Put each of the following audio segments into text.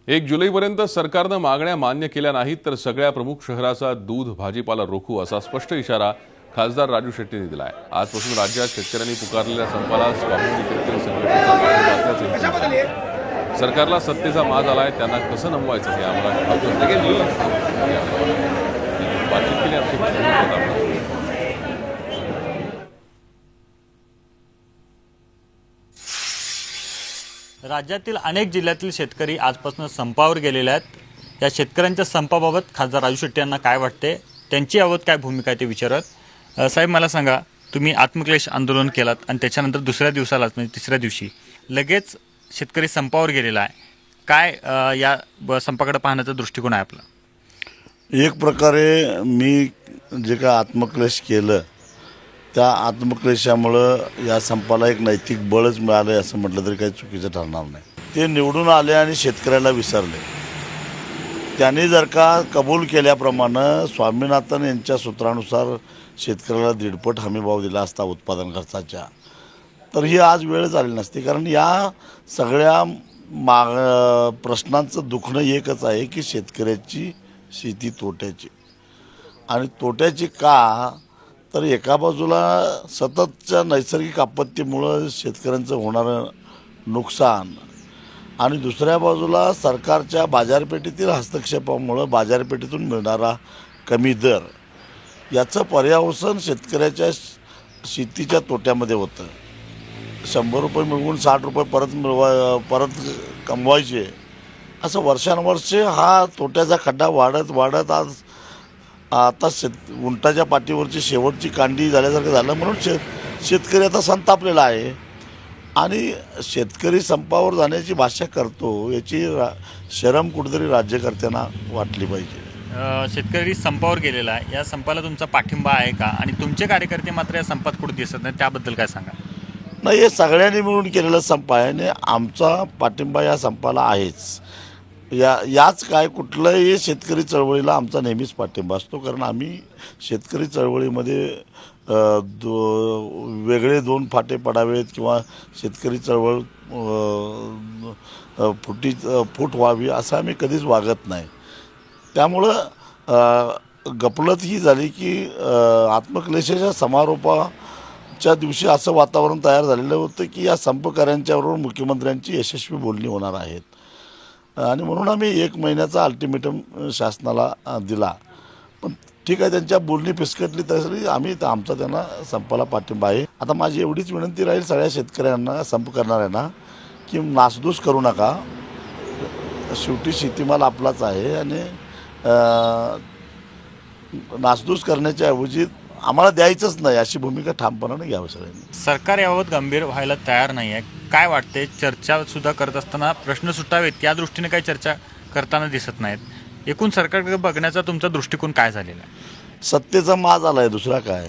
1 जुलैपर्यंत सरकारनं मागण्या मान्य केल्या नाहीत तर सगळ्या प्रमुख शहराचा दूध भाजीपाला रोखू असा स्पष्ट इशारा खासदार राजू शेट्टींनी दिलाय। आजपासून राज्यात शेतकऱ्यांनी पुकारलेल्या संपाला स्वाभिमानी शेतकरी संघटनेचा पाठिंबा असल्याचं सरकारला सत्तेचा माज आलाय, त्यांना कसं नमवायचं हे आम्हाला ठाऊक बातचीत केली आमचे राज्यातील अनेक जिल्ह्यातील शेतकरी आजपासून संपावर गेलेले आहेत। या शेतकऱ्यांच्या संपाबाबत खासदार राजू शेट्टी यांना काय वाटते, त्यांची याबाबत काय भूमिका आहे ते विचारत। साहेब मला सांगा, तुम्ही आत्मक्लेश आंदोलन केलात आणि त्याच्यानंतर दुसऱ्या दिवसालाच म्हणजे तिसऱ्या दिवशी लगेच शेतकरी संपावर गेलेला आहे, काय या संपाकडे पाहण्याचा दृष्टिकोन आहे आपला? एक प्रकारे मी जे काय आत्मक्लेश केलं त्या आत्मक्लेशामुळं या संपाला एक नैतिक बळच मिळालं आहे असं म्हटलं तरी काही चुकीचं ठरणार नाही। ते निवडून आले आणि शेतकऱ्याला विसरले। त्यांनी जर का कबूल केल्याप्रमाणे स्वामीनाथन यांच्या सूत्रानुसार शेतकऱ्याला 1.5 हमीभाव दिला असता उत्पादन खर्चाच्या, तर ही आज वेळ झाली नसती। कारण या सगळ्या प्रश्नांचं दुखणं एकच आहे की शेतकऱ्याची शेती तोट्याची, आणि तोट्याची का तर एका बाजूला सततच्या नैसर्गिक आपत्तीमुळं शेतकऱ्यांचं होणारं नुकसान आणि दुसऱ्या बाजूला सरकारच्या बाजारपेठेतील हस्तक्षेपामुळं बाजारपेठेतून मिळणारा कमी दर, याचं पर्यावसन शेतकऱ्याच्या शेतीच्या तोट्यामध्ये होतं। 100 रुपये मिळवून 60 रुपये परत कमवायचे, असं वर्षानुवर्षे हा तोट्याचा खड्डा वाढत वाढत आज आता उंटाच्या पाठीवरची शेवटची कांडी झाल्यासारखं झालं। म्हणून शेतकरी आता संतापलेला आहे आणि शेतकरी संपावर जाण्याची भाषा करतो, याची शरम कुठेतरी राज्यकर्त्यांना वाटली पाहिजे। शेतकरी संपावर गेलेला आहे, या संपाला तुमचा पाठिंबा आहे का? आणि तुमचे कार्यकर्ते मात्र या संपात कुठे दिसत नाही, त्याबद्दल काय सांगा? नाही, हे सगळ्यांनी मिळून केलेलं संप आहे आणि आमचा पाठिंबा या संपाला आहेच। याच काय कुठल्याही शेतकरी चळवळीला आमचा नेहमीच पाठिंबा असतो, कारण आम्ही शेतकरी चळवळीमध्ये वेगळे 2 फाटे पडावेत किंवा शेतकरी चळवळ फूट व्हावी असं आम्ही कधीच वागत नाही। त्यामुळं गफलत ही झाली की आत्मक्लेशाच्या समारोपाच्या दिवशी असं वातावरण तयार झालेलं होतं की या संपकऱ्यांच्याबरोबर मुख्यमंत्र्यांची यशस्वी बोलणी होणार आहेत, आणि म्हणून आम्ही 1 महिन्याचा अल्टिमेटम शासनाला दिला। पण ठीक आहे, त्यांच्या बोलणी फिसकटली तरी आम्ही आमचा त्यांना संपाला पाठिंबा आहे। आता माझी एवढीच विनंती राहील सगळ्या शेतकऱ्यांना, संप करणाऱ्यांना, की नासधूस करू नका। शेवटी शेतीमाल आपलाच आहे आणि नासधूस करण्याच्या ऐवजी आम्हाला द्यायचंच नाही अशी भूमिका ठामपणाने घ्यावी सगळ्यांनी। सरकार याबाबत गंभीर व्हायला तयार नाही आहे, काय वाटते? चर्चा सुद्धा करत असताना प्रश्न सुटावेत या दृष्टीने काही चर्चा करताना दिसत नाहीत। एकूण सरकारकडे बघण्याचा तुमचा दृष्टिकोन काय झालेला आहे? सत्तेचा माज आला आहे, दुसरा काय?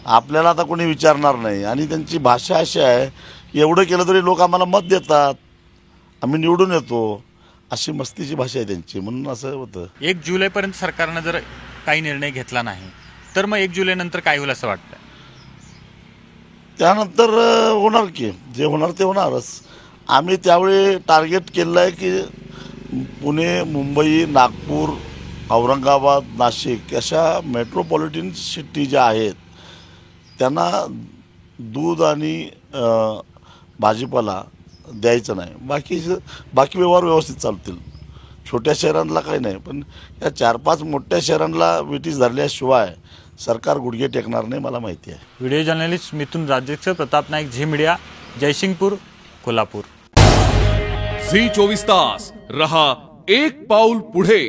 आपल्याला आता कोणी विचारणार नाही आणि त्यांची भाषा अशी आहे, एवढं केलं तरी लोक आम्हाला मत देतात, आम्ही निवडून येतो, अशी मस्तीची भाषा आहे त्यांची। म्हणून असं होतं 1 जुलैपर्यंत सरकारनं जर काही निर्णय घेतला नाही तर मग 1 जुलैनंतर काय होईल असं वाटतं? त्यानंतर होणार की जे होणार ते होणारच। आम्ही त्यावेळी टार्गेट केलं आहे की पुणे, मुंबई, नागपूर, औरंगाबाद, नाशिक अशा मेट्रोपॉलिटन सिटी ज्या आहेत त्यांना दूध आणि भाजीपाला द्यायचं नाही, बाकी व्यवहार व्यवस्थित चालतील। छोट्या शहरांना काही नाही, पण या 4-5 मोठ्या शहरांना विटीस धरल्याशिवाय सरकार गुडघे टेकणार नाही, मला माहिती आहे। Video journalist Mithun Rajesh, Pratap Naik, Zee media, Jaysingpur, Kolhapur. Zee 24 तास रहा एक पाऊल पुढे।